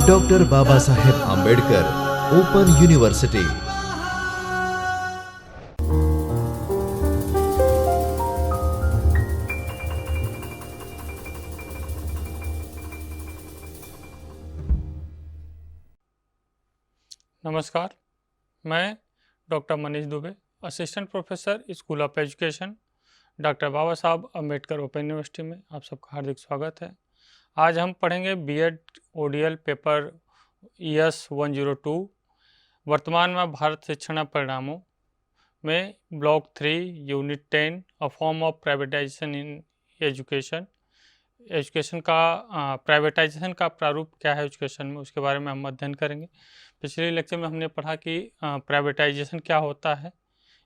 Doctor Baba Saheb Ambedkar open university. नमस्कार, मैं doctor Manish Dubey, assistant professor school of education, doctor Baba Sahab Ambedkar open university में आप सबका हार्दिक स्वागत है। आज हम पढ़ेंगे बीएड ओडीएल पेपर ES 102 वर्तमान में भारत शिक्षण परिणामों में block 3 unit 10 a form of privatisation in education. Education का प्राइवेटाइजेशन का प्रारूप क्या है एजुकेशन में, उसके बारे में हम अध्ययन करेंगे। पिछले लेक्चर में हमने पढ़ा कि प्राइवेटाइजेशन क्या होता है,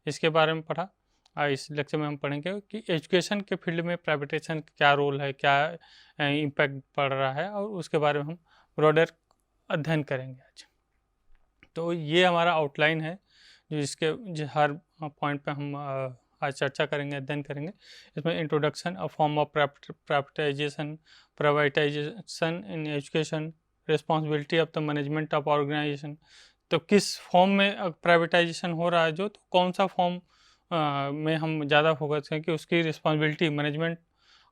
इसके बारे में पढ़ा। इस लेक्चर में हम पढ़ेंगे कि एजुकेशन के फील्ड में प्राइवेटाइजेशन का क्या रोल है, क्या इम्पैक्ट पड़ रहा है, और उसके बारे में हम ब्रॉडर अध्ययन करेंगे आज। तो ये हमारा आउटलाइन है जो हर पॉइंट पे हम आज चर्चा करेंगे, अध्ययन करेंगे। इसमें introduction, a form of privatisation in education, responsibility of the management of organisation. तो किस फॉर्म में प्राइवेटाइजेशन हो रहा है तो कौन सा फॉर्म में हम ज़्यादा फोकस करें कि उसकी रिस्पॉन्सिबिलिटी मैनेजमेंट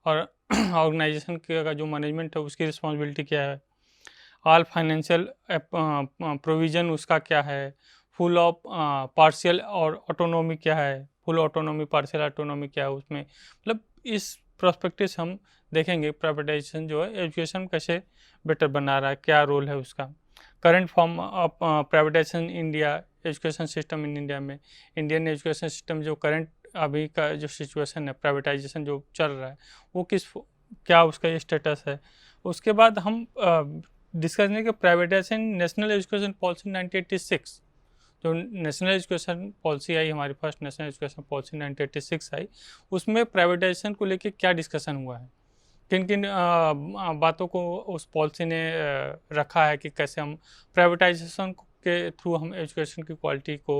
और ऑर्गेनाइजेशन का जो मैनेजमेंट है उसकी रिस्पॉन्सिबिलिटी क्या है, ऑल फाइनेंशियल प्रोविज़न उसका क्या है, फुल ऑफ पार्शियल और ऑटोनॉमी क्या है, फुल ऑटोनॉमी पार्शियल ऑटोनॉमी क्या है उसमें। मतलब इस प्रोस्पेक्टिव से हम देखेंगे प्राइवेटाइजेशन जो है एजुकेशन कैसे बेटर बना रहा है, क्या रोल है उसका। Current form of privatisation India education system in India में, इंडियन एजुकेशन सिस्टम जो करंट अभी का जो सिचुएशन है, प्राइवेटाइजेशन जो चल रहा है वो क्या उसका स्टेटस है। उसके बाद हम डिस्कस करेंगे कि प्राइवेटाइजेशन नेशनल एजुकेशन पॉलिसी 1986, जो नेशनल एजुकेशन पॉलिसी आई, हमारी फर्स्ट नेशनल एजुकेशन पॉलिसी 1986 आई, उसमें प्राइवेटाइजेशन को लेके क्या डिस्कशन हुआ है, किन किन बातों को उस पॉलिसी ने रखा है कि कैसे हम प्राइवेटाइजेशन के थ्रू हम एजुकेशन की क्वालिटी को,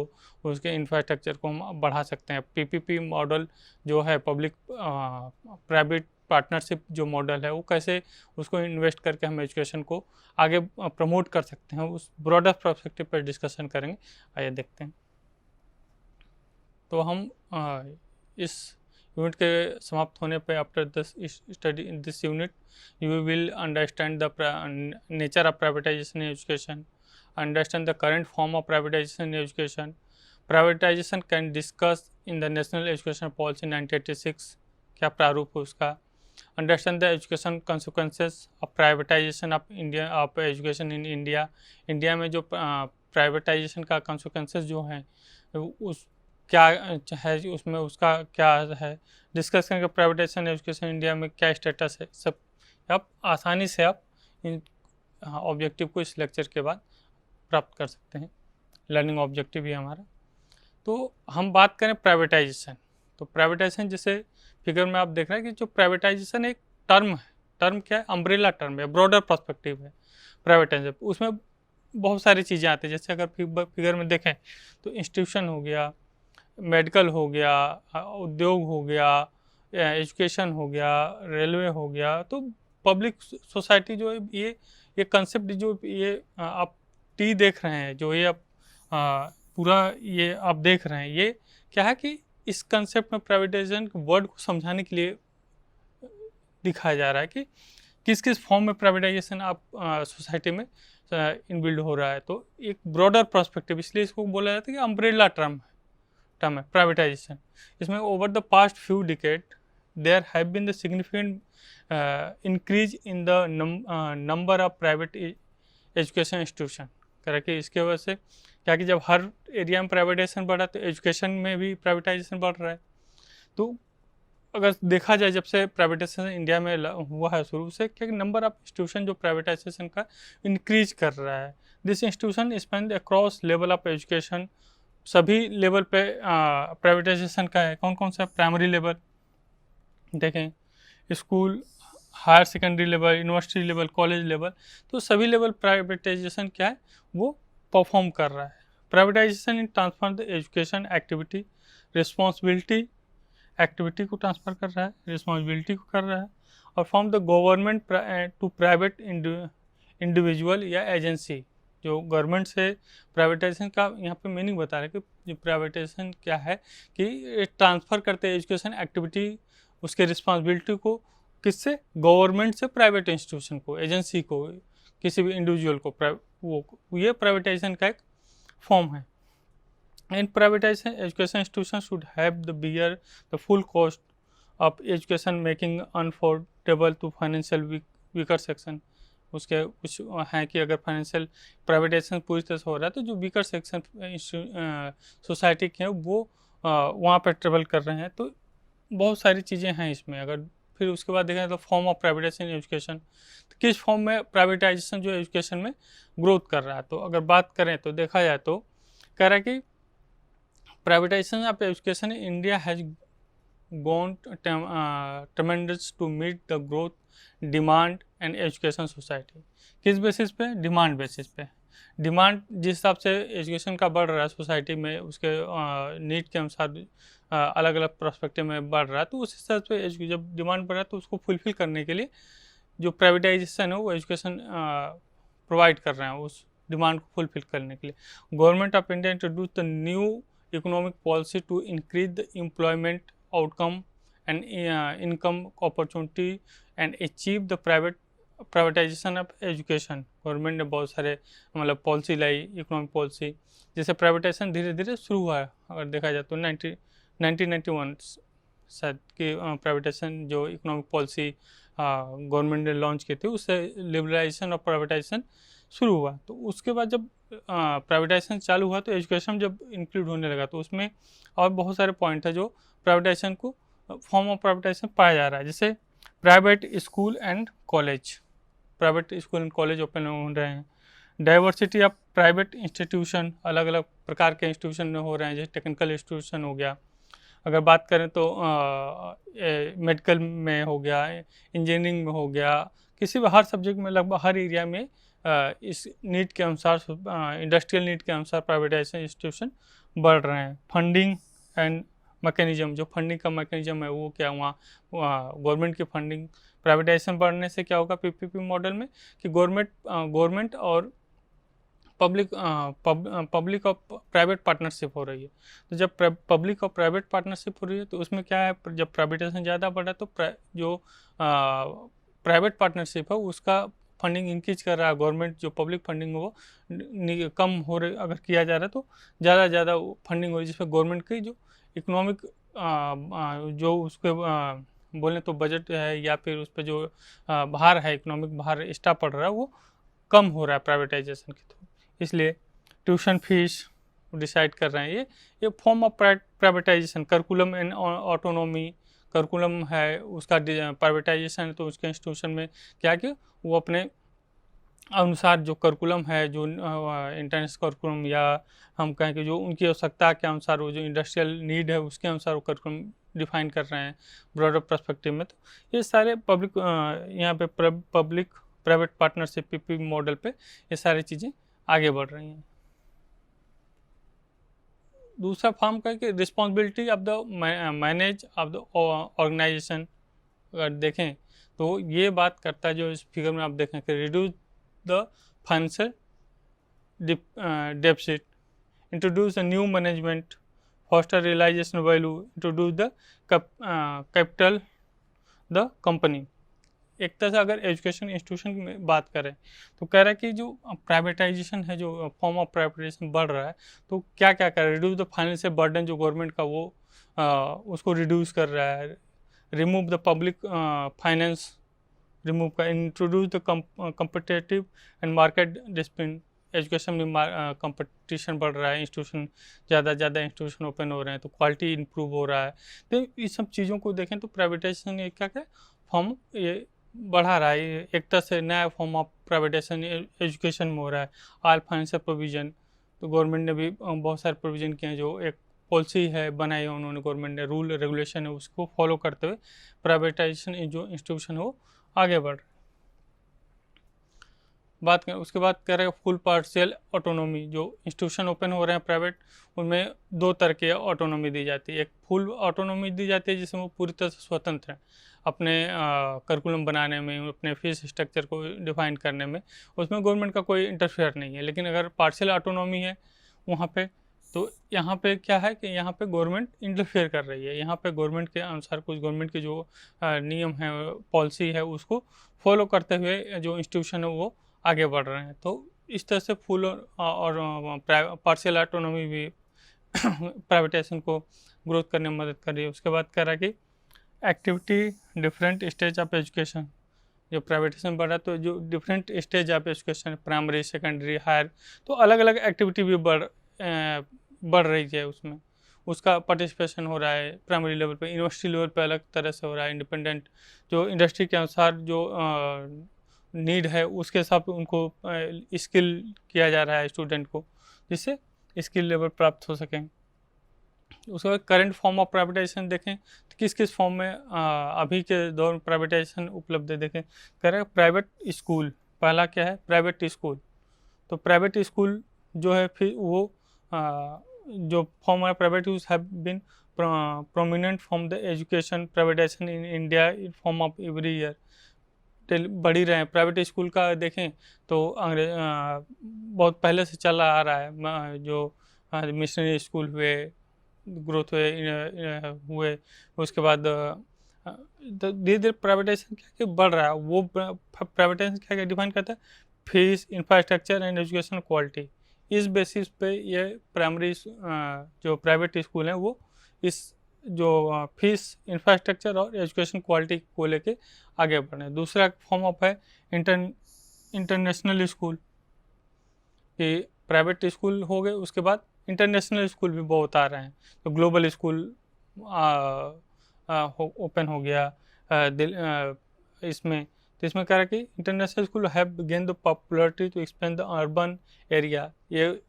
उसके इंफ्रास्ट्रक्चर को हम बढ़ा सकते हैं। PPP मॉडल जो है, पब्लिक प्राइवेट पार्टनरशिप जो मॉडल है, वो कैसे उसको इन्वेस्ट करके हम एजुकेशन को आगे प्रमोट कर सकते हैं, उस ब्रॉडर पर्सपेक्टिव पर डिस्कशन करेंगे। आइए देखते हैं। तो हम इस यूनिट के समाप्त होने पे, after this study in this unit you will understand the nature of privatisation in education, understand the current form of privatisation in education, privatisation can discuss in the national education policy 1986, क्या प्रारूप है उसका, understand the education consequences of privatisation of education in India, India में जो privatisation का consequences जो हैं उस क्या है, उसमें उसका क्या है, डिस्कस करेंगे प्राइवेटाइजेशन एजुकेशन इंडिया में क्या स्टेटस है। सब आप आसानी से आप इन ऑब्जेक्टिव को इस लेक्चर के बाद प्राप्त कर सकते हैं, लर्निंग ऑब्जेक्टिव ही हमारा। तो हम बात करें प्राइवेटाइजेशन, तो प्राइवेटाइजेशन जैसे फिगर में आप देख रहे हैं कि जो प्राइवेटाइजेशन एक टर्म है, टर्म क्या है, अम्ब्रेला टर्म है, ब्रॉडर पर्सपेक्टिव है प्राइवेटाइजेशन। उसमें बहुत सारी चीज़ें आती हैं, जैसे अगर फिगर में देखें तो इंस्टीट्यूशन हो गया, मेडिकल हो गया, उद्योग हो गया, एजुकेशन हो गया, रेलवे हो गया। तो पब्लिक सोसाइटी जो है, ये कंसेप्ट जो ये आप टी देख रहे हैं, जो ये आप पूरा ये आप देख रहे हैं, ये क्या है कि इस कंसेप्ट में प्राइवेटाइजेशन वर्ड को समझाने के लिए दिखाया जा रहा है कि किस किस फॉर्म में प्राइवेटाइजेशन आप सोसाइटी में इनबिल्ड हो रहा है। तो एक ब्रॉडर पर्सपेक्टिव, इसलिए इसको बोला जाता है कि अम्ब्रेला टर्म है प्राइवेटाइजेशन। इसमें over the past few decade there have been the significant increase in the number of private education institution. कह रहा कि इसके वजह से क्या कि जब हर एरिया में प्राइवेटाइजेशन बढ़ा तो एजुकेशन में भी प्राइवेटाइजेशन बढ़ रहा है। तो अगर देखा जाए, जब से प्राइवेटाइजेशन इंडिया में हुआ है शुरू से, क्या नंबर ऑफ इंस्टीट्यूशन जो प्राइवेटाइजेशन का इंक्रीज कर रहा है। This institution spend across level of education, सभी लेवल पे प्राइवेटाइजेशन का है। कौन कौन सा? प्राइमरी लेवल देखें, school, higher secondary level, university level, college level, तो सभी लेवल प्राइवेटाइजेशन क्या है वो परफॉर्म कर रहा है। Privatisation in transfer the education activity, responsibility activity को ट्रांसफ़र कर रहा है, रिस्पॉन्सिबिलिटी को कर रहा है, और from the government to private individual या एजेंसी। जो गवर्नमेंट से प्राइवेटाइजेशन का यहाँ पे मीनिंग बता रहे हैं कि प्राइवेटाइजेशन क्या है कि ट्रांसफ़र करते हैं एजुकेशन एक्टिविटी, उसके रिस्पॉन्सिबिलिटी को किससे, गवर्नमेंट से प्राइवेट इंस्टीट्यूशन को, एजेंसी को, किसी भी इंडिविजुअल को, वो ये प्राइवेटाइजेशन का एक फॉर्म है। In privatization, education institutions should have the bear the full cost of education, making unaffordable to financial weaker section। उसके कुछ हैं कि अगर फाइनेंशियल प्राइवेटाइजेशन पूरी तरह से हो रहा है तो जो वीकर सेक्शन सोसाइटी के हैं वो वहाँ पर ट्रेवल कर रहे हैं। तो बहुत सारी चीज़ें हैं इसमें। अगर फिर उसके बाद देखें तो फॉर्म ऑफ प्राइवेटाइजेशन एजुकेशन, तो किस फॉर्म में प्राइवेटाइजेशन जो एजुकेशन में ग्रोथ कर रहा है। तो अगर बात करें तो देखा जाए तो कह रहा है कि privatization of education in India has gone tremendous to meet the growth demand and education society। किस बेसिस पे, डिमांड बेसिस पे। डिमांड जिस हिसाब से एजुकेशन का बढ़ रहा है सोसाइटी में, उसके नीड के अनुसार अलग अलग पर्सपेक्टिव में बढ़ रहा है, तो उस हिसाब से जब डिमांड बढ़ रहा है तो उसको फुलफिल करने के लिए जो प्राइवेटाइजेशन है वो एजुकेशन प्रोवाइड कर रहे हैं उस डिमांड को फुलफिल करने के लिए। Government of India introduce the new economic policy to increase the employment outcome and income opportunity and achieve the privatization of education। Government ने बहुत सारे मतलब पॉलिसी लाई, इकोनॉमिक पॉलिसी, जैसे प्राइवेटाइजेशन धीरे धीरे शुरू हुआ है। अगर देखा जाए तो 1991 शायद कि प्राइवेटाइजेशन जो इकोनॉमिक पॉलिसी गवर्नमेंट ने लॉन्च की थी, उससे लिबरलाइजेशन और प्राइवेटाइजेशन शुरू हुआ। तो उसके बाद जब प्राइवेटाइजेशन चालू हुआ तो एजुकेशन जब इंक्लूड होने लगा तो उसमें और बहुत सारे पॉइंट है जो प्राइवेटाइजेशन को फॉर्म ऑफ प्राइवेटाइजेशन पाया जा रहा है। जैसे private school and college, private school and college open हो रहे हैं। डाइवर्सिटी ऑफ प्राइवेट इंस्टीट्यूशन, अलग अलग प्रकार के इंस्टीट्यूशन में हो रहे हैं, जैसे टेक्निकल इंस्टीट्यूशन हो गया। अगर बात करें तो मेडिकल में हो गया, इंजीनियरिंग में हो गया, किसी भी हर सब्जेक्ट में लगभग हर एरिया में इस नीड के अनुसार, इंडस्ट्रियल नीड के अनुसार प्राइवेटाइजेशन इंस्टीट्यूशन बढ़ रहे हैं। फंडिंग एंड मैकेनिज्म, जो फंडिंग का मैकेनिज्म है वो क्या, वहाँ गवर्नमेंट की फंडिंग, प्राइवेटाइजेशन बढ़ने से क्या होगा पीपीपी मॉडल में कि गवर्नमेंट और पब्लिक और प्राइवेट पार्टनरशिप हो रही है। तो जब पब्लिक और प्राइवेट पार्टनरशिप हो रही है तो उसमें क्या है, जब प्राइवेटाइजेशन ज़्यादा बढ़ा तो जो प्राइवेट पार्टनरशिप है उसका फंडिंग इंक्रीज कर रहा है। गवर्नमेंट जो पब्लिक फंडिंग है वो कम हो रही, अगर किया जा रहा है तो ज़्यादा फंडिंग हो रही है, जिसमें गवर्नमेंट की जो इकोनॉमिक जो उसके बोलें तो बजट है या फिर उस पर जो भार है, इकोनॉमिक भार एक्स्ट्रा पड़ रहा है वो कम हो रहा है प्राइवेटाइजेशन के थ्रू। इसलिए ट्यूशन फीस डिसाइड कर रहे हैं। ये form of privatisation. Curriculum and autonomy, curriculum है उसका प्राइवेटाइजेशन है तो उसके इंस्टीट्यूशन में क्या कि वो अपने अनुसार जो करिकुलम है, जो इंटरनेशनल करिकुलम या हम कहें कि जो उनकी आवश्यकता के अनुसार, वो जो इंडस्ट्रियल नीड है उसके अनुसार वो करिकुलम डिफाइन कर रहे हैं ब्रॉडर पर्सपेक्टिव में। तो ये सारे पब्लिक यहाँ पे public private partnership PP model पे ये सारी चीज़ें आगे बढ़ रही हैं। दूसरा फॉर्म का कि responsibility of the manage of the organisation. अगर देखें तो ये बात करता है, जो इस फिगर में आप देखें कि reduce the financial deficit, introduce the new management, foster realisation value, introduce the capital the company. एक तरह से अगर एजुकेशन इंस्टीट्यूशन में बात करें तो कह रहा है कि जो प्राइवेटाइजेशन है, जो फॉर्म ऑफ प्राइवेटाइजेशन बढ़ रहा है तो क्या क्या कर रहा है, रिड्यूस द फाइनेंशियल बर्डन जो गवर्नमेंट का वो उसको रिड्यूस कर रहा है, remove the public finance remove का, introduce the competitive and market discipline. Education में कंपटीशन बढ़ रहा है, इंस्टीट्यूशन ज़्यादा इंस्टीट्यूशन ओपन हो रहे हैं तो क्वालिटी इंप्रूव हो रहा है। तो ये सब चीज़ों को देखें तो प्राइवेटाइजेशन ये क्या फॉर्म ये बढ़ा रहा है। एक तरह से नया फॉर्म ऑफ प्राइवेटाइजेशन एजुकेशन में हो रहा है। ऑल फाइनेंशियल प्रोविजन, तो गवर्नमेंट ने भी बहुत सारे प्रोविजन किए हैं, जो एक पॉलिसी है बनाई है उन्होंने, गवर्नमेंट ने रूल रेगुलेशन है उसको फॉलो करते हुए प्राइवेटाइजेशन जो इंस्टीट्यूशन है वो आगे बढ़ रहा है। बात करें उसके बाद कह रहे हैं फुल पार्शियल ऑटोनॉमी। जो इंस्टीट्यूशन ओपन हो रहे हैं प्राइवेट, उनमें दो तरह की ऑटोनॉमी दी जाती है। एक फुल ऑटोनॉमी दी जाती है जिसमें वो पूरी तरह से स्वतंत्र है अपने करिकुलम बनाने में, अपने फीस स्ट्रक्चर को डिफाइन करने में, उसमें गवर्नमेंट का कोई इंटरफेयर नहीं है। लेकिन अगर पार्शियल ऑटोनॉमी है वहाँ पे, तो यहाँ पे क्या है कि यहाँ पे गवर्नमेंट इंटरफेयर कर रही है। यहाँ पे गवर्नमेंट के अनुसार कुछ गवर्नमेंट के जो नियम है, पॉलिसी है, उसको फॉलो करते हुए जो इंस्टीट्यूशन है वो आगे बढ़ रहे हैं। तो इस तरह से फुल और पार्शियल ऑटोनॉमी भी प्राइवेटाइजेशन को ग्रोथ करने में मदद कर रही है। उसके बाद कह रहा है कि activity different stage of education, जो प्राइवेटाइजेशन बढ़ रहा है तो जो different stage of education, primary, secondary, higher, तो अलग अलग एक्टिविटी भी बढ़ रही है उसमें, उसका पार्टिसिपेशन हो रहा है। प्राइमरी लेवल पे, यूनिवर्सिटी लेवल पे अलग तरह से हो रहा है, इंडिपेंडेंट, जो इंडस्ट्री के अनुसार जो नीड है उसके हिसाब से उनको स्किल किया जा रहा है स्टूडेंट को, जिससे स्किल लेवल प्राप्त हो सकें। उसके बाद करंट फॉर्म ऑफ प्राइवेटाइजेशन देखें तो किस किस फॉर्म में अभी के दौर में प्राइवेटाइजेशन उपलब्ध है। देखें, कह रहे हैं प्राइवेट स्कूल, पहला क्या है प्राइवेट स्कूल। तो प्राइवेट स्कूल जो है फिर वो जो फॉर्म है private use have been prominent from the education privatisation in India in form of every year, बढ़ ही रहे हैं। प्राइवेट स्कूल का देखें तो बहुत पहले से चला आ रहा है। जो मिशनरी स्कूल हुए, ग्रोथ हुए, उसके बाद धीरे धीरे प्राइवेटाइजेशन क्या क्या बढ़ रहा है। वो प्राइवेटाइजेशन क्या क्या डिफाइन करता है, fees, infrastructure and education quality. इस बेसिस पे ये प्राइमरी जो प्राइवेट स्कूल हैं वो इस जो फीस, इंफ्रास्ट्रक्चर और एजुकेशन क्वालिटी को लेके आगे बढ़ रहे हैं। दूसरा फॉर्म ऑफ है इंटरनेशनल स्कूल, कि प्राइवेट स्कूल हो गए, उसके बाद इंटरनेशनल स्कूल भी बहुत आ रहे हैं। तो ग्लोबल स्कूल ओपन हो गया इसमें। तो इसमें कह रहा है कि international school have gain the popularity to expand the urban area. ये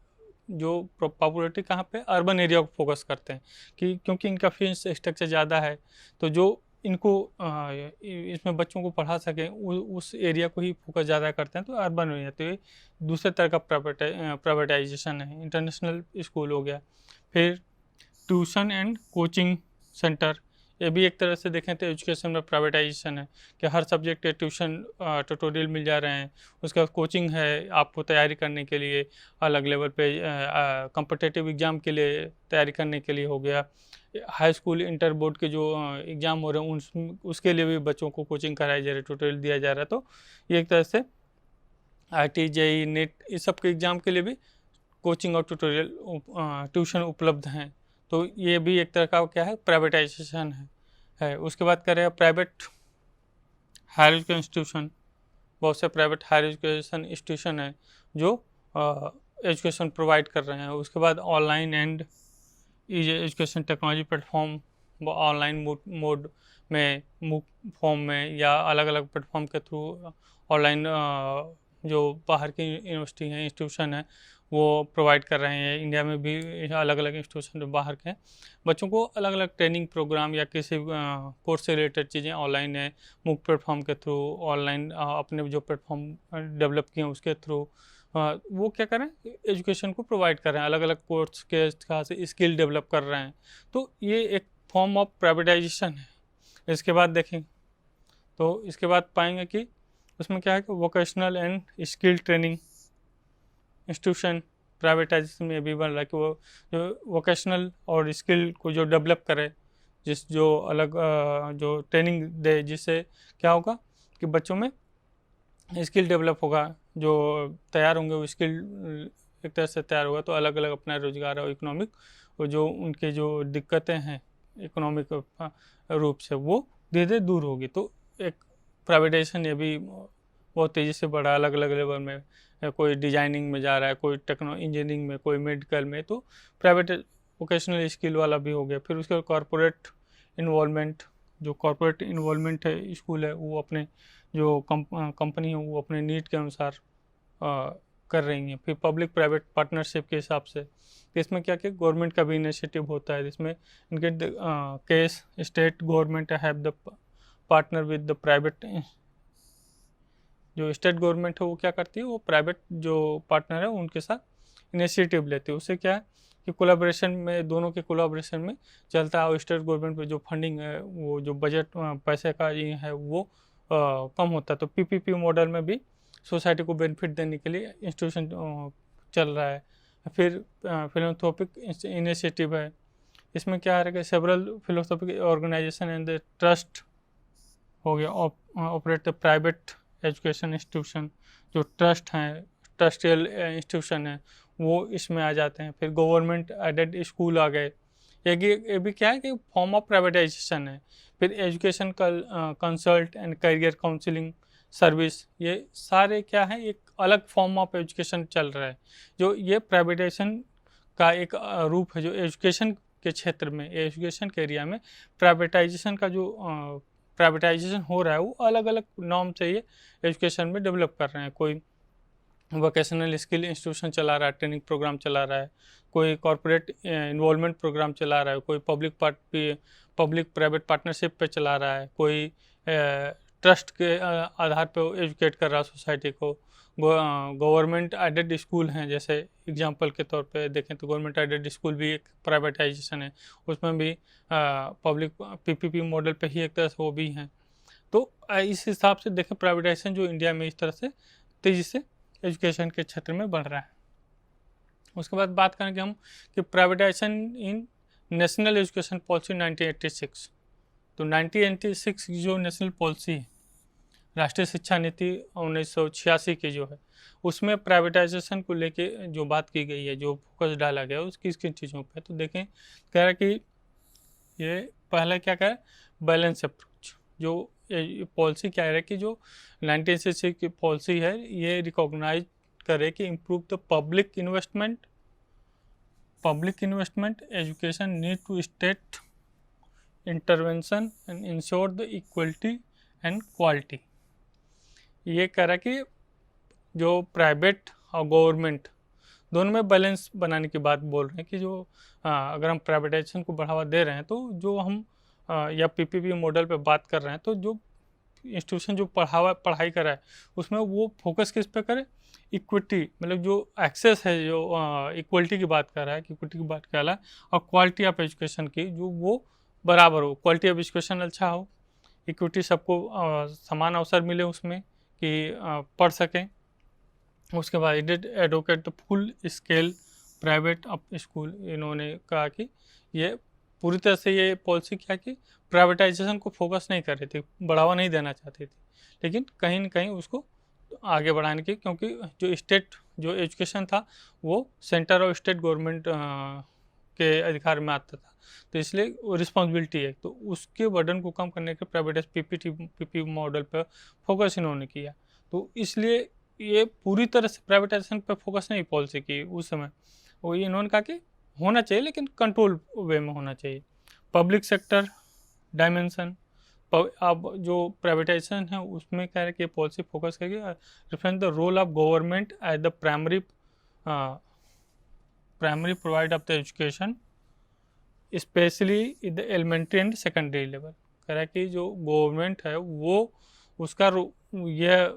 जो पॉपुलरिटी कहाँ पे, अर्बन एरिया को फोकस करते हैं, कि क्योंकि इनका फीस स्ट्रक्चर ज़्यादा है, तो जो इनको इसमें बच्चों को पढ़ा सकें उस एरिया को ही फोकस ज़्यादा करते हैं, तो अर्बन एरिया। तो ये दूसरे तरह का प्राइवेटाइजेशन है, इंटरनेशनल स्कूल हो गया। फिर ट्यूशन एंड कोचिंग सेंटर, ये भी एक तरह से देखें तो एजुकेशन में प्राइवेटाइजेशन है, कि हर सब्जेक्ट के ट्यूशन ट्यूटोरियल मिल जा रहे हैं। उसके बाद कोचिंग है आपको तैयारी करने के लिए, अलग लेवल पे कॉम्पिटिटिव एग्ज़ाम के लिए तैयारी करने के लिए हो गया। हाई स्कूल, इंटर बोर्ड के जो एग्ज़ाम हो रहे हैं उसके लिए भी बच्चों को कोचिंग कराई जा रही है, ट्यूटोरियल दिया जा रहा है। तो ये एक तरह से IIT, JEE, नेट, इस सब के एग्ज़ाम के लिए भी कोचिंग और ट्यूशन उपलब्ध हैं। तो ये भी एक तरह का क्या है, प्राइवेटाइजेशन है। उसके बाद कह रहे हैं प्राइवेट हायर एजुकेशन इंस्टीट्यूशन, बहुत से प्राइवेट हायर एजुकेशन इंस्टीट्यूशन हैं जो एजुकेशन प्रोवाइड कर रहे हैं। उसके बाद online and is education technology platform, online mode में, मूक फॉर्म में, या अलग अलग प्लेटफॉर्म के थ्रू ऑनलाइन जो बाहर की यूनिवर्सिटी हैं, इंस्टीट्यूशन है, वो प्रोवाइड कर रहे हैं। इंडिया में भी अलग अलग इंस्टीट्यूशन जो बाहर के हैं, बच्चों को अलग अलग ट्रेनिंग प्रोग्राम या किसी कोर्स से रिलेटेड चीज़ें ऑनलाइन है, मूक प्लेटफॉर्म के थ्रू, ऑनलाइन अपने जो प्लेटफॉर्म डेवलप किए हैं उसके थ्रू वो क्या कर रहे हैं, एजुकेशन को प्रोवाइड कर रहे हैं, अलग अलग कोर्स के खास स्किल डेवलप कर रहे हैं। तो ये एक फॉर्म ऑफ प्राइवेटाइजेशन है। इसके बाद देखें तो इसके बाद पाएंगे कि उसमें क्या है कि vocational and skill training institution privatisation में भी बन रहा है, कि वो जो वोकेशनल और स्किल को जो डेवलप करे, जो अलग जो ट्रेनिंग दे, जिससे क्या होगा कि बच्चों में स्किल डेवलप होगा, जो तैयार होंगे वो स्किल एक तरह से तैयार होगा, तो अलग अलग अपना रोजगार और इकोनॉमिक, और जो उनके जो दिक्कतें हैं इकोनॉमिक रूप से, वो धीरे धीरे दूर होगी। तो एक प्राइवेटाइजेशन ये भी बहुत तेज़ी से बढ़ा, अलग अलग लेवल में, कोई डिजाइनिंग में जा रहा है, कोई इंजीनियरिंग में, कोई मेडिकल में, तो प्राइवेट वोकेशनल स्किल वाला भी हो गया। फिर उसके बाद कॉरपोरेट इन्वॉल्वमेंट, जो कॉरपोरेट इन्वॉल्वमेंट है स्कूल है, वो अपने जो कंपनी है वो अपने नीड के अनुसार कर रही हैं। फिर पब्लिक प्राइवेट पार्टनरशिप के हिसाब से, इसमें क्या क्या गवर्नमेंट का भी इनिशिएटिव होता है, जिसमें इनके case state government have the partner with the private जो स्टेट गवर्नमेंट है वो क्या करती है, वो प्राइवेट जो पार्टनर है उनके साथ इनिशिएटिव लेती है। उससे क्या है कि कोलाब्रेशन में, दोनों के कोलाब्रेशन में चलता है और स्टेट गवर्नमेंट पे जो फंडिंग है, वो जो बजट पैसे का ये है वो कम होता है। तो पीपीपी मॉडल में भी सोसाइटी को बेनिफिट देने के लिए इंस्टीट्यूशन चल रहा है। फिर फिलोथोपिक इनिशिएटिव है, इसमें क्या है कि several philosophic organisation and the trust हो गया, operate the private education institution, जो ट्रस्ट हैं, ट्रस्टियल इंस्टीट्यूशन है, वो इसमें आ जाते हैं। फिर गवर्नमेंट एडेड स्कूल आ गए, ये भी क्या है कि फॉर्म ऑफ प्राइवेटाइजेशन है। फिर education consult and career counselling service, ये सारे क्या है, एक अलग फॉर्म ऑफ एजुकेशन चल रहा है। जो ये प्राइवेटाइजेशन का एक रूप है, जो एजुकेशन के क्षेत्र में, एजुकेशन के एरिया में प्राइवेटाइजेशन का जो प्राइवेटाइजेशन हो रहा है, वो अलग अलग नॉर्म से ये एजुकेशन में डेवलप कर रहे हैं। कोई वोकेशनल स्किल इंस्टीट्यूशन चला रहा है, ट्रेनिंग प्रोग्राम चला रहा है, कोई कॉरपोरेट इन्वॉल्वमेंट प्रोग्राम चला रहा है, कोई पब्लिक प्राइवेट पार्टनरशिप पे चला रहा है, कोई ट्रस्ट के आधार पे एजुकेट कर रहा है सोसाइटी को। गवर्नमेंट एडेड स्कूल हैं, जैसे एग्जांपल के तौर पे देखें तो गवर्नमेंट एडेड स्कूल भी एक प्राइवेटाइजेशन है, उसमें भी पब्लिक पीपीपी मॉडल पे ही एक तरह से वो भी हैं। तो इस हिसाब से देखें प्राइवेटाइजेशन जो इंडिया में इस तरह से तेज़ी से एजुकेशन के क्षेत्र में बढ़ रहा है। उसके बाद बात करेंगे हम कि प्राइवेटाइजेशन इन नेशनल एजुकेशन पॉलिसी 1986। तो 1986 की जो नेशनल पॉलिसी है, राष्ट्रीय शिक्षा नीति 1986 की जो है, उसमें प्राइवेटाइजेशन को लेके जो बात की गई है, जो फोकस डाला गया है, उसकी किन चीज़ों पे, तो देखें कह रहा है कि ये पहला क्या कह रहा है, बैलेंस अप्रोच। जो पॉलिसी क्या है कि जो 1986 की पॉलिसी है, ये रिकॉग्नाइज करे कि improve the public investment education need to state intervention and ensure the equality and quality. ये कह रहा है कि जो प्राइवेट और गवर्नमेंट दोनों में बैलेंस बनाने की बात बोल रहे हैं कि जो अगर हम प्राइवेटाइजेशन को बढ़ावा दे रहे हैं, तो जो हम या पीपीपी मॉडल पे बात कर रहे हैं, तो जो इंस्टीट्यूशन जो पढ़ाई कर रहा है, उसमें वो फोकस किस पे करे, इक्विटी, मतलब जो एक्सेस है, जो इक्वलिटी की बात कर रहा है, कि इक्विटी की बात कर रहा है, और क्वालिटी ऑफ एजुकेशन की जो वो बराबर हो, क्वालिटी ऑफ एजुकेशन अच्छा हो, इक्विटी सबको समान अवसर मिले उसमें कि पढ़ सकें। उसके बाद advocate the full scale private up school, इन्होंने कहा कि ये पूरी तरह से ये पॉलिसी क्या कि प्राइवेटाइजेशन को फोकस नहीं कर रही थी, बढ़ावा नहीं देना चाहती थी, लेकिन कहीं न कहीं उसको आगे बढ़ाने की, क्योंकि जो स्टेट जो एजुकेशन था वो सेंटर और स्टेट गवर्नमेंट के अधिकार में आता था, तो इसलिए वो रिस्पॉन्सिबिलिटी है, तो उसके बर्डन को कम करने के प्राइवेटाइज पीपी मॉडल पर फोकस इन्होंने किया। तो इसलिए ये पूरी तरह से प्राइवेटाइजेशन पर फोकस नहीं पॉलिसी की उस समय, वो इन्होंने कहा कि होना चाहिए लेकिन कंट्रोल वे में होना चाहिए। पब्लिक सेक्टर डायमेंशन, अब जो प्राइवेटाइजेशन है उसमें कह रहे हैं कि पॉलिसी फोकस करेगी reflect the role of government as the primary provide of the education specially in the elementary and secondary level. कह रहा है कि जो गवर्नमेंट है वो उसका यह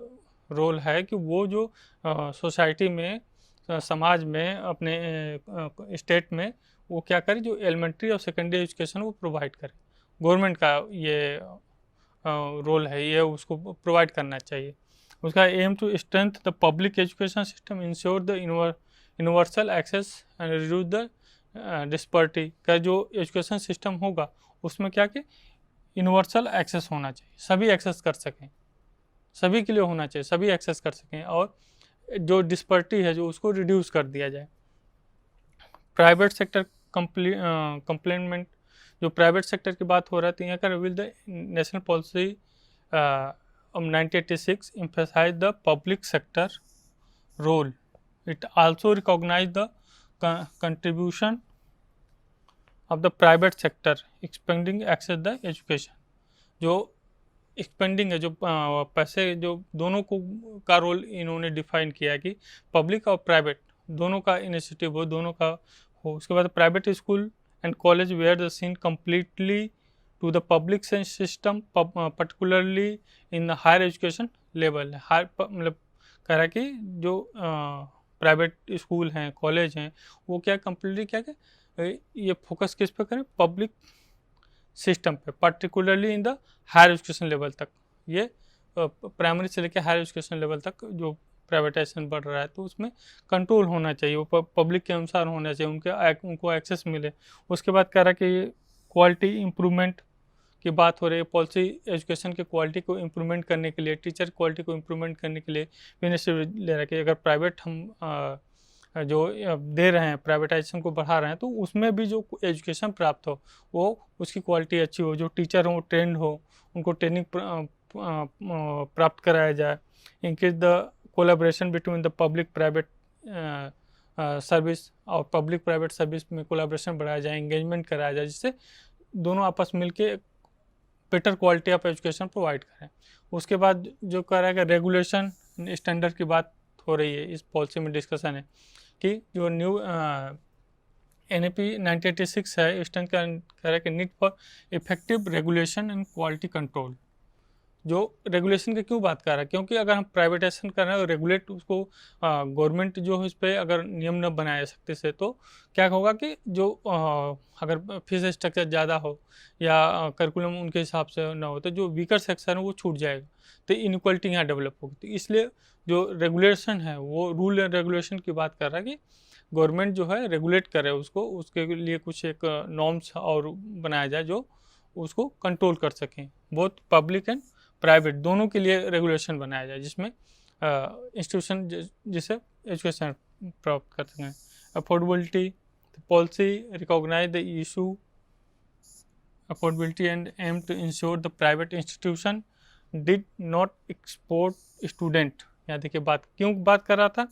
रोल है कि वो जो सोसाइटी में, समाज में, अपने स्टेट में वो क्या करे, जो एलिमेंट्री और सेकेंडरी एजुकेशन वो प्रोवाइड करे। गवर्नमेंट का ये रोल है, ये उसको प्रोवाइड करना चाहिए। उसका aim to strengthen the public education system, ensure the universal access and reduce the disparity. का जो एजुकेशन सिस्टम होगा उसमें क्या कि यूनिवर्सल एक्सेस होना चाहिए, सभी एक्सेस कर सकें, सभी के लिए होना चाहिए, सभी एक्सेस कर सकें, और जो डिस्पर्टी है जो उसको रिड्यूस कर दिया जाए। प्राइवेट सेक्टर कंप्लीमेंट, जो प्राइवेट सेक्टर की बात हो रहा है, तो यहाँ का reveal the national policy of 1986 emphasize the public sector role. It also recognize the contribution of the private sector expanding access the education. जो एक्सपेंडिंग है, जो पैसे, जो दोनों को का रोल इन्होंने डिफाइन किया है कि पब्लिक और प्राइवेट दोनों का इनिशिएटिव हो, दोनों का हो। उसके बाद private school and college where the seen completely to the public system, particularly in the higher education, level है, मतलब कह रहा है कि जो प्राइवेट स्कूल हैं, कॉलेज हैं, वो क्या कम्प्लीटली क्या ये फोकस किस पे करें, पब्लिक सिस्टम पे, particularly in the higher education level तक। ये प्राइमरी से लेकर हायर एजुकेशन लेवल तक जो प्राइवेटाइजेशन बढ़ रहा है, तो उसमें कंट्रोल होना चाहिए, वो पब्लिक के अनुसार होना चाहिए, उनको एक्सेस मिले। उसके बाद कह रहा है कि क्वालिटी इम्प्रूवमेंट की बात हो रही है, पॉलिसी एजुकेशन की क्वालिटी को इम्प्रूवमेंट करने के लिए, टीचर क्वालिटी को इम्प्रूवमेंट करने के लिए इनिशिएटिव ले रहा है कि अगर प्राइवेट हम जो दे रहे हैं, प्राइवेटाइजेशन को बढ़ा रहे हैं, तो उसमें भी जो एजुकेशन प्राप्त हो वो उसकी क्वालिटी अच्छी हो, जो टीचर हो ट्रेंड हो, उनको ट्रेनिंग प्राप्त कराया जाए। Increase the collaboration between the public private service, और पब्लिक प्राइवेट सर्विस में कोलैबोरेशन बढ़ाया जाए, एंगेजमेंट कराया जाए, जिससे दोनों आपस मिलके better quality of education provide करें। उसके बाद जो कह रहा है कि रेगुलेशन स्टैंडर्ड की बात हो रही है, इस पॉलिसी में डिस्कशन है कि जो न्यू NAP 1986 है, स्टैंड कह रहा है कि need for effective regulation and quality control. जो रेगुलेशन की क्यों बात कर रहा है, क्योंकि अगर हम प्राइवेटाइजेशन कर रहे हैं, रेगुलेट उसको गवर्नमेंट जो है इस पर अगर नियम न बनाए सकते से, तो क्या होगा कि जो अगर फीस स्ट्रक्चर ज़्यादा हो या करिकुलम उनके हिसाब से ना हो, तो जो वीकर सेक्शन है वो छूट जाएगा, तो इनक्वालिटी यहाँ डेवलप होगी। तो इसलिए जो रेगुलेशन है वो रूल एंड रेगुलेशन की बात कर रहा है कि गवर्नमेंट जो है रेगुलेट करे उसको, उसके लिए कुछ एक नॉर्म्स और बनाया जाए जो उसको कंट्रोल कर सकें, बोथ पब्लिक एंड प्राइवेट दोनों के लिए रेगुलेशन बनाया जाए, जिसमें इंस्टीट्यूशन जिसे एजुकेशन प्राप्त कर सकें। Affordability policy recognise the issue affordability and aim to ensure the private institution did not export student. यहाँ देखिए बात क्यों बात कर रहा था,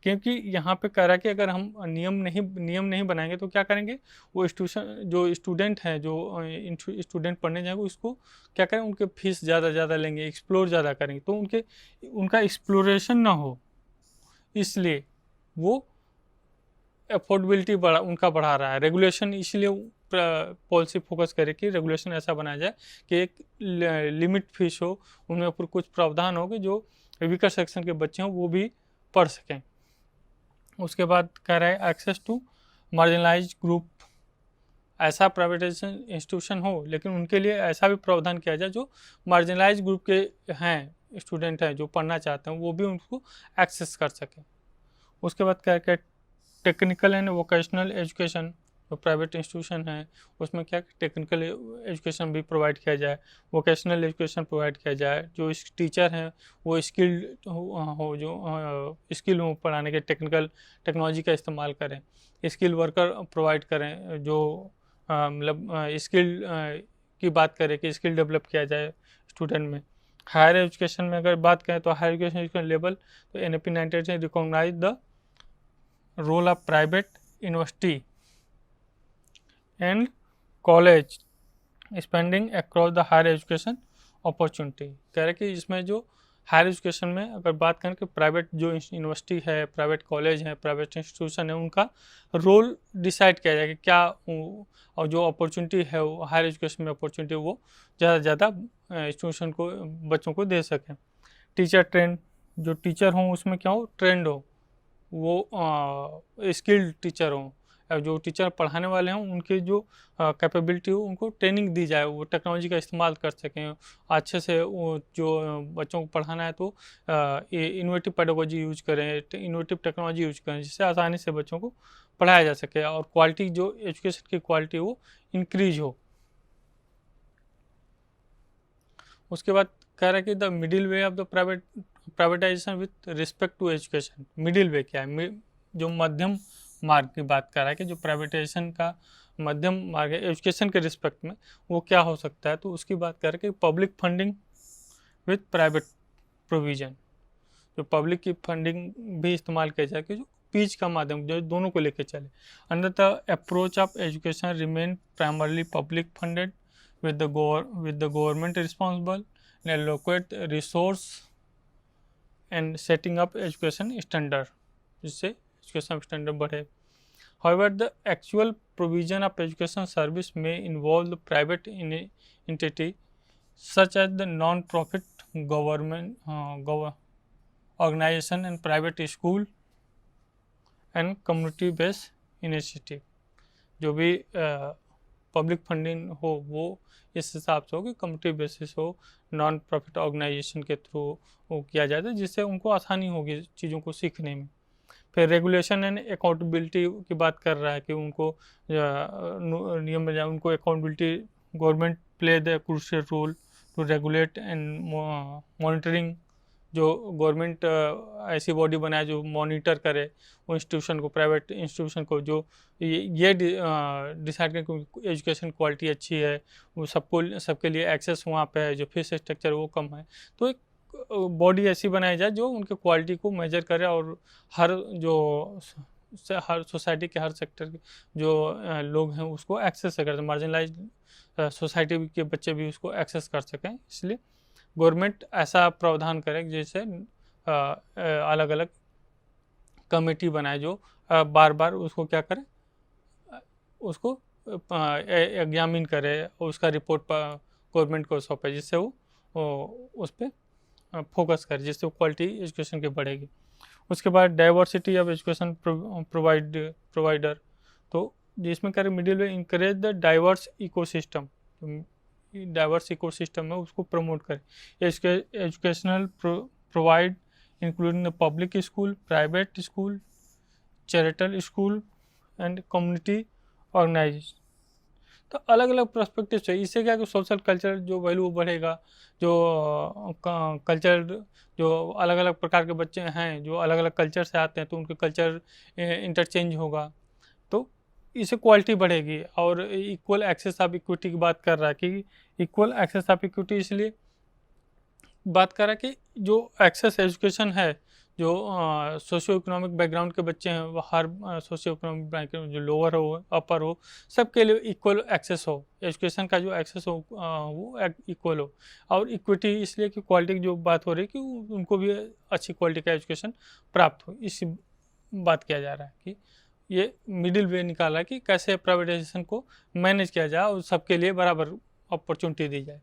क्योंकि यहाँ पे कह रहा है कि अगर हम नियम नहीं बनाएंगे तो क्या करेंगे, वो इंस्टीट्यूशन जो स्टूडेंट हैं, जो स्टूडेंट पढ़ने जाएंगे उसको क्या करें, उनके फीस ज़्यादा लेंगे, एक्सप्लोर ज़्यादा करेंगे, तो उनका एक्सप्लोरेशन ना हो, इसलिए वो अफोर्डेबिलिटी उनका बढ़ा रहा है। रेगुलेशन इसलिए पॉलिसी फोकस करे कि रेगुलेशन ऐसा बनाया जाए कि एक लिमिट फीस हो, उनमें ऊपर कुछ प्रावधान हो कि जो वीकर सेक्शन के बच्चे हों वो भी पढ़ सकें। उसके बाद कह रहा है एक्सेस टू मार्जिनलाइज ग्रुप, ऐसा प्राइवेटाइजेशन इंस्टीट्यूशन हो लेकिन उनके लिए ऐसा भी प्रावधान किया जाए जो मार्जिनलाइज ग्रुप के हैं, स्टूडेंट हैं जो पढ़ना चाहते हैं, वो भी उनको एक्सेस कर सकें। उसके बाद क्या क्या टेक्निकल एंड वोकेशनल एजुकेशन, जो प्राइवेट इंस्टीट्यूशन है उसमें क्या टेक्निकल एजुकेशन भी प्रोवाइड किया जाए, वोकेशनल एजुकेशन प्रोवाइड किया जाए, जो टीचर हैं वो स्किल्ड हो जो स्किल हो पढ़ाने के, टेक्नोलॉजी का इस्तेमाल करें, स्किल वर्कर प्रोवाइड करें, जो मतलब स्किल की बात करें कि स्किल डेवलप किया जाए स्टूडेंट में। हायर एजुकेशन में अगर बात करें तो हायर एजुकेशन लेवल, तो NAP 19 recognise the role of private university and college spending across the higher education opportunity. कह रहे कि इसमें जो हायर एजुकेशन में अगर बात करें कि प्राइवेट जो यूनिवर्सिटी है, प्राइवेट कॉलेज है, प्राइवेट इंस्टीट्यूशन है, उनका रोल डिसाइड किया जाए कि क्या, और जो अपॉर्चुनिटी है वो हायर एजुकेशन में अपॉर्चुनिटी वो ज़्यादा से ज़्यादा इंस्टीट्यूशन को बच्चों को दे सकें। टीचर ट्रेंड, जो टीचर हों उसमें क्या हो, ट्रेंड हो, वो स्किल्ड टीचर हों, जो टीचर पढ़ाने वाले हैं उनके जो कैपेबिलिटी हो उनको ट्रेनिंग दी जाए, वो टेक्नोलॉजी का इस्तेमाल कर सकें अच्छे से, वो जो बच्चों को पढ़ाना है तो इनोवेटिव पेडागोजी यूज करें, इनोवेटिव टेक्नोलॉजी यूज करें, जिससे आसानी से बच्चों को पढ़ाया जा सके और क्वालिटी जो एजुकेशन की क्वालिटी वो इंक्रीज हो। उसके बाद कह रहा है कि the middle way of the privatisation with respect to education. Middle way क्या है, जो मध्यम मार्ग की बात कर रहा है कि जो प्राइवेटाइजेशन का मध्यम मार्ग है एजुकेशन के रिस्पेक्ट में, वो क्या हो सकता है, तो उसकी बात कर रहे हैं कि public funding with private provision, जो पब्लिक की फंडिंग भी इस्तेमाल किया जाए कि जो पीच का माध्यम जो दोनों को लेकर चले। Under the approach of education remain primarily public funded with the government responsible and allocate resource and setting up education standard, जिससे education standard बढ़े। However, the actual provision of education service may involve the private entity such as the non-profit government organisation and private school and community based initiative. जो भी public funding हो वो इस हिसाब से हो कि कम्युनिटी बेसिस हो, नॉन प्रॉफिट ऑर्गेनाइजेशन के थ्रू वो किया जाता है, जिससे उनको आसानी होगी चीज़ों को सीखने में। फिर रेगुलेशन एंड अकाउंटेबिलिटी की बात कर रहा है कि उनको नियम में उनको accountability, government play the crucial role to regulate and monitoring. जो गवर्नमेंट ऐसी बॉडी बनाए जो मॉनिटर करे वो इंस्टीट्यूशन को, प्राइवेट इंस्टीट्यूशन को, जो ये डिसाइड करें कि एजुकेशन क्वालिटी अच्छी है, वो सबके लिए एक्सेस वहाँ पे है, जो फीस स्ट्रक्चर वो कम है। तो एक बॉडी ऐसी बनाई जाए जो उनके क्वालिटी को मेजर करे और हर सोसाइटी के हर सेक्टर के जो लोग हैं उसको एक्सेस कर सकें, मार्जिनलाइज सोसाइटी के बच्चे भी उसको एक्सेस कर सकें। इसलिए गवर्नमेंट ऐसा प्रावधान करे जैसे अलग अलग कमेटी बनाए जो बार बार उसको क्या करे, उसको एग्जामिन करे और उसका रिपोर्ट गवर्नमेंट को सौंपे, जिससे वो उस पर फोकस करे, जिससे क्वालिटी एजुकेशन की बढ़ेगी। उसके बाद डाइवर्सिटी ऑफ एजुकेशन प्रोवाइडर, तो जिसमें करे middle way encourage the diverse ecosystem, diverse ecosystem है उसको प्रमोट करे। Educational provide including the public school, private school, charitable school and community organisation. तो अलग अलग पर्सपेक्टिव चाहिए। इससे क्या कि सोशल कल्चर जो वैल्यू बढ़ेगा, जो कल्चर, जो अलग अलग प्रकार के बच्चे हैं जो अलग अलग कल्चर से आते हैं तो उनके कल्चर इंटरचेंज होगा, तो इससे क्वालिटी बढ़ेगी। और इक्वल एक्सेस ऑफ इक्विटी की बात कर रहा है कि इक्वल एक्सेस ऑफ इक्विटी इसलिए बात कर रहा है कि जो एक्सेस एजुकेशन है, जो सोशियो इकोनॉमिक बैकग्राउंड के बच्चे हैं वो हर सोशियो इकोनॉमिक बैकग्राउंड, जो लोअर हो अपर हो, सबके लिए इक्वल एक्सेस हो, एजुकेशन का जो एक्सेस हो वो इक्वल हो। और इक्विटी इसलिए कि क्वालिटी की जो बात हो रही है कि उनको भी अच्छी क्वालिटी का एजुकेशन प्राप्त हो, इसी बात किया जा रहा है कि ये मिडिल वे निकाला कि कैसे प्राइवेटाइजेशन को मैनेज किया जाए और सबके लिए बराबर अपॉर्चुनिटी दी जाए।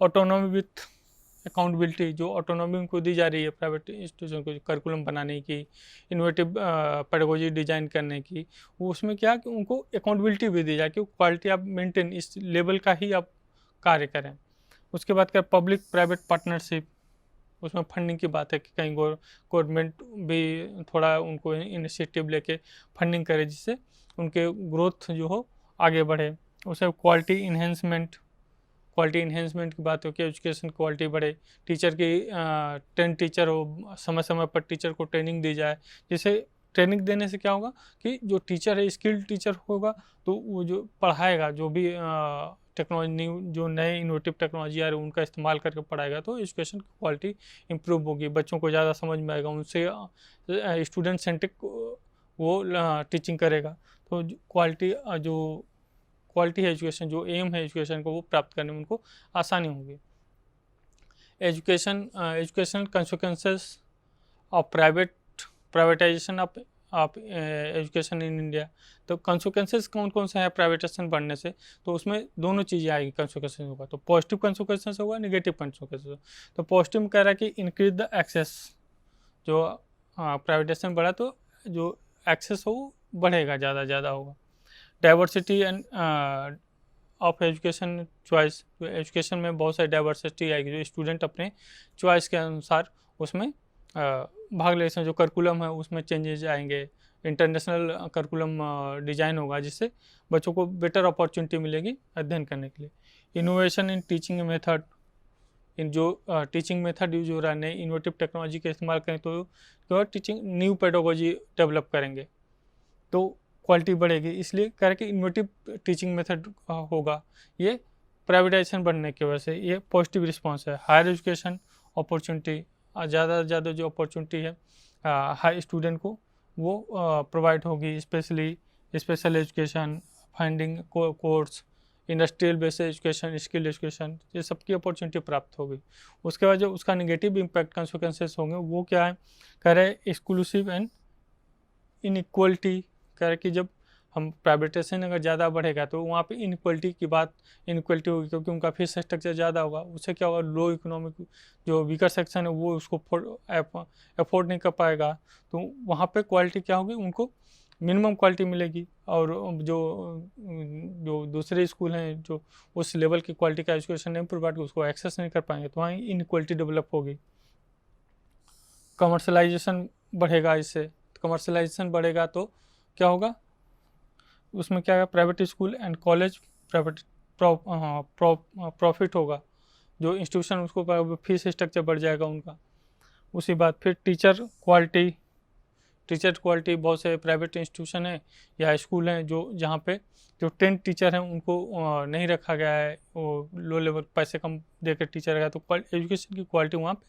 ऑटोनॉमी विथ अकाउंटेबिलिटी, जो ऑटोनॉमी उनको दी जा रही है प्राइवेट इंस्टीट्यूशन को करिकुलम बनाने की, इनोवेटिव पेडागोजी डिजाइन करने की, उसमें क्या कि उनको अकाउंटेबिलिटी भी दी जाए कि क्वालिटी आप मेंटेन इस लेवल का ही आप कार्य करें। उसके बाद क्या पब्लिक प्राइवेट पार्टनरशिप, उसमें फंडिंग की बात है कि कहीं गवर्नमेंट भी थोड़ा उनको इनिशिएटिव लेके फंडिंग करे जिससे उनके ग्रोथ जो हो आगे बढ़े। उसे क्वालिटी इन्हेंसमेंट की बात हो कि एजुकेशन क्वालिटी बढ़े, टीचर की ट्रेन टीचर हो, समय समय पर टीचर को ट्रेनिंग दी जाए, जिससे ट्रेनिंग देने से क्या होगा कि जो टीचर है स्किल्ड टीचर होगा तो वो जो पढ़ाएगा, जो भी टेक्नोलॉजी जो नए इनोवेटिव टेक्नोलॉजी आ रही है उनका इस्तेमाल करके पढ़ाएगा तो एजुकेशन की क्वालिटी इंप्रूव होगी, बच्चों को ज़्यादा समझ में आएगा, उनसे स्टूडेंट सेंट्रिक वो टीचिंग करेगा। तो क्वालिटी है एजुकेशन, जो एम है एजुकेशन को वो प्राप्त करने में उनको आसानी होगी। Educational consequences of privatisation of education in India. तो कंसिक्वेंसेस कौन कौन से हैं प्राइवेटाइजेशन बढ़ने से, तो उसमें दोनों चीज़ें आएगी कंसिक्वेंसेस होगा, तो पॉजिटिव कंसिक्वेंसेस होगा, नेगेटिव कंसिक्वेंसेस। तो पॉजिटिव में कह रहा है कि इंक्रीज द एक्सेस, जो प्राइवेटाइजेशन बढ़ा तो जो एक्सेस हो बढ़ेगा, ज़्यादा होगा। Diversity end of education choice, जो एजुकेशन में बहुत सारी डाइवर्सिटी आएगी, जो स्टूडेंट अपने चॉइस के अनुसार उसमें भाग ले सकते हैं। जो करिकुलम है उसमें चेंजेस आएंगे, इंटरनेशनल करिकुलम डिजाइन होगा जिससे बच्चों को बेटर अपॉर्चुनिटी मिलेगी अध्ययन करने के लिए। इनोवेशन इन टीचिंग मेथड, इन जो टीचिंग मेथड यूज हो रहा है नई इनोवेटिव टेक्नोलॉजी का इस्तेमाल करें तो टीचिंग न्यू पेडागोजी डेवलप करेंगे तो क्वालिटी बढ़ेगी। इसलिए कह रहे कि इनोवेटिव टीचिंग मेथड होगा, ये प्राइवेटाइजेशन बढ़ने की वजह से ये पॉजिटिव रिस्पांस है। हायर एजुकेशन अपॉर्चुनिटी, ज़्यादा से ज़्यादा जो अपॉर्चुनिटी है हाई स्टूडेंट को वो प्रोवाइड होगी, special education, finding course, industrial based education, skill education, ये सबकी अपॉर्चुनिटी प्राप्त होगी। उसके बाद जो उसका नेगेटिव इम्पैक्ट कंसिक्वेंसेस होंगे वो क्या है, कह रहे एक्सक्लूसिव एंड इनइक्वलिटी, कह रहे कि जब हम प्राइवेटाइजेशन अगर ज़्यादा बढ़ेगा तो वहाँ पे इनक्वलिटी होगी, क्योंकि उनका फीस स्ट्रक्चर ज़्यादा होगा। उससे क्या होगा, लो इकोनॉमिक जो वीकर सेक्शन है वो उसको अफोर्ड नहीं कर पाएगा। तो वहाँ पे क्वालिटी क्या होगी, उनको मिनिमम क्वालिटी मिलेगी। और जो जो दूसरे स्कूल हैं जो उस लेवल की क्वालिटी का एजुकेशन नहीं प्रोवाइड कर, उसको एक्सेस नहीं कर पाएंगे, तो वहाँ इनक्वालिटी डेवलप होगी। कमर्शलाइजेशन बढ़ेगा, इससे कमर्शलाइजेशन बढ़ेगा तो क्या होगा, उसमें क्या है, private school and college private profit होगा। जो इंस्टीट्यूशन उसको फीस स्ट्रक्चर बढ़ जाएगा उनका। उसी बात फिर टीचर क्वालिटी बहुत से प्राइवेट इंस्टीट्यूशन हैं या स्कूल हैं जहाँ पे जो ट्रेंड टीचर हैं उनको नहीं रखा गया है, वो लो लेवल पैसे कम देकर टीचर रखा, तो एजुकेशन की क्वालिटी वहाँ पे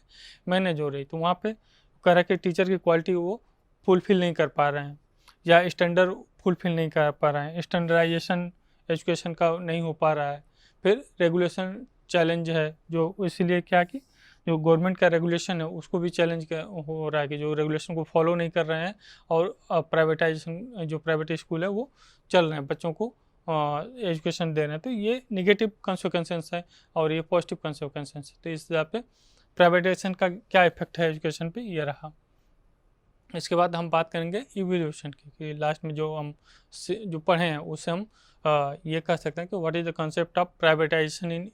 मैनेज हो रही। तो वहाँ पे कह रहा है कि टीचर की क्वालिटी वो फुलफिल नहीं कर पा रहे हैं या स्टैंडर्ड फुलफिल नहीं कर पा रहे हैं, स्टैंडर्डाइजेशन एजुकेशन का नहीं हो पा रहा है। फिर रेगुलेशन चैलेंज है, जो इसीलिए क्या कि जो गवर्नमेंट का रेगुलेशन है उसको भी चैलेंज हो रहा है कि जो रेगुलेशन को फॉलो नहीं कर रहे हैं और प्राइवेटाइजेशन जो प्राइवेट स्कूल है वो चल रहे हैं, बच्चों को एजुकेशन दे रहे हैं। तो ये निगेटिव कंसिक्वेंसेस है और ये पॉजिटिव कंसिक्वेंसेस है। तो इस हिसाब पे प्राइवेटाइजेशन का क्या इफेक्ट है एजुकेशन पे, ये रहा। इसके बाद हम बात करेंगे इवोल्यूशन की, कि लास्ट में जो हम जो पढ़े हैं उससे हम ये कह सकते हैं कि what is the concept of privatisation in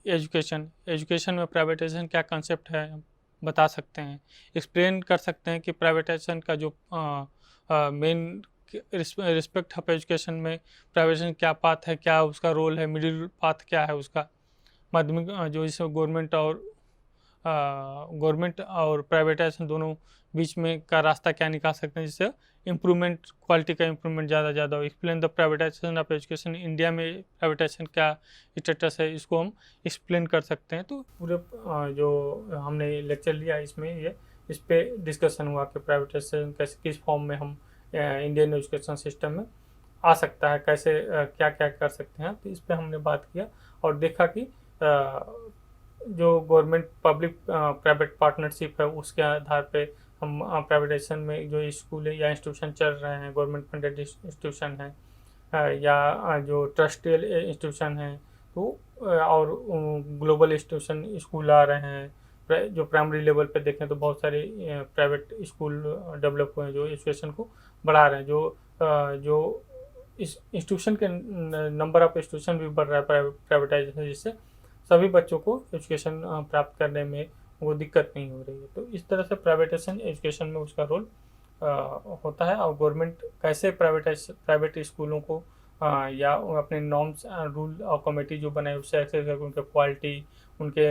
education में प्राइवेटाइजेशन क्या कंसेप्ट है हम बता सकते हैं, एक्सप्लेन कर सकते हैं कि प्राइवेटाइजेशन का जो मेन रिस्पेक्ट ऑफ एजुकेशन में प्राइवेटाइजेशन क्या पाथ है, क्या उसका रोल है, मिडिल पाथ क्या है उसका, माध्यमिक जो इसमें गवर्नमेंट और प्राइवेटाइजेशन दोनों बीच में का रास्ता क्या निकाल सकते हैं जिससे इम्प्रूवमेंट, क्वालिटी का इम्प्रूवमेंट ज़्यादा ज़्यादा हो। Explain the privatisation of education, India में प्राइवेटाइजेशन क्या स्टेटस है, इसको हम एक्सप्लेन कर सकते हैं। तो पूरे जो हमने लेक्चर लिया इसमें ये इस पर डिस्कशन हुआ कि प्राइवेटाइजेशन कैसे किस फॉर्म में हम इंडियन एजुकेशन सिस्टम में आ सकता है, कैसे क्या क्या कर सकते हैं। तो इस पर हमने बात किया और देखा कि जो गवर्नमेंट पब्लिक प्राइवेट पार्टनरशिप है उसके आधार पे हम प्राइवेटाइजेशन में जो स्कूल या इंस्टीट्यूशन चल रहे हैं, गवर्नमेंट फंडेड इंस्टीट्यूशन है या जो ट्रस्टियल इंस्टीट्यूशन हैं, तो और ग्लोबल इंस्टीट्यूशन स्कूल आ रहे हैं। जो प्राइमरी लेवल पे देखें तो बहुत सारे प्राइवेट स्कूल डेवलप हुए हैं जो एजुकेशन को बढ़ा रहे हैं। जो इस इंस्टीट्यूशन के नंबर ऑफ इंस्टीट्यूशन भी बढ़ रहा है प्राइवेटाइजेशन, जिससे सभी बच्चों को एजुकेशन प्राप्त करने में वो दिक्कत नहीं हो रही है। तो इस तरह से प्राइवेटाइजेशन एजुकेशन में उसका रोल होता है। और गवर्नमेंट कैसे प्राइवेट स्कूलों को या अपने नॉर्म्स रूल और कमेटी जो बनाए उससे एक्सेस करके उनके क्वालिटी, उनके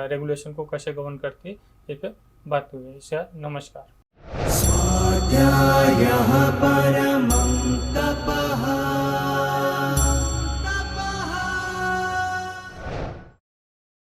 रेगुलेशन को कैसे गवर्न करती है, इस पर बात हुई है। इसका नमस्कार।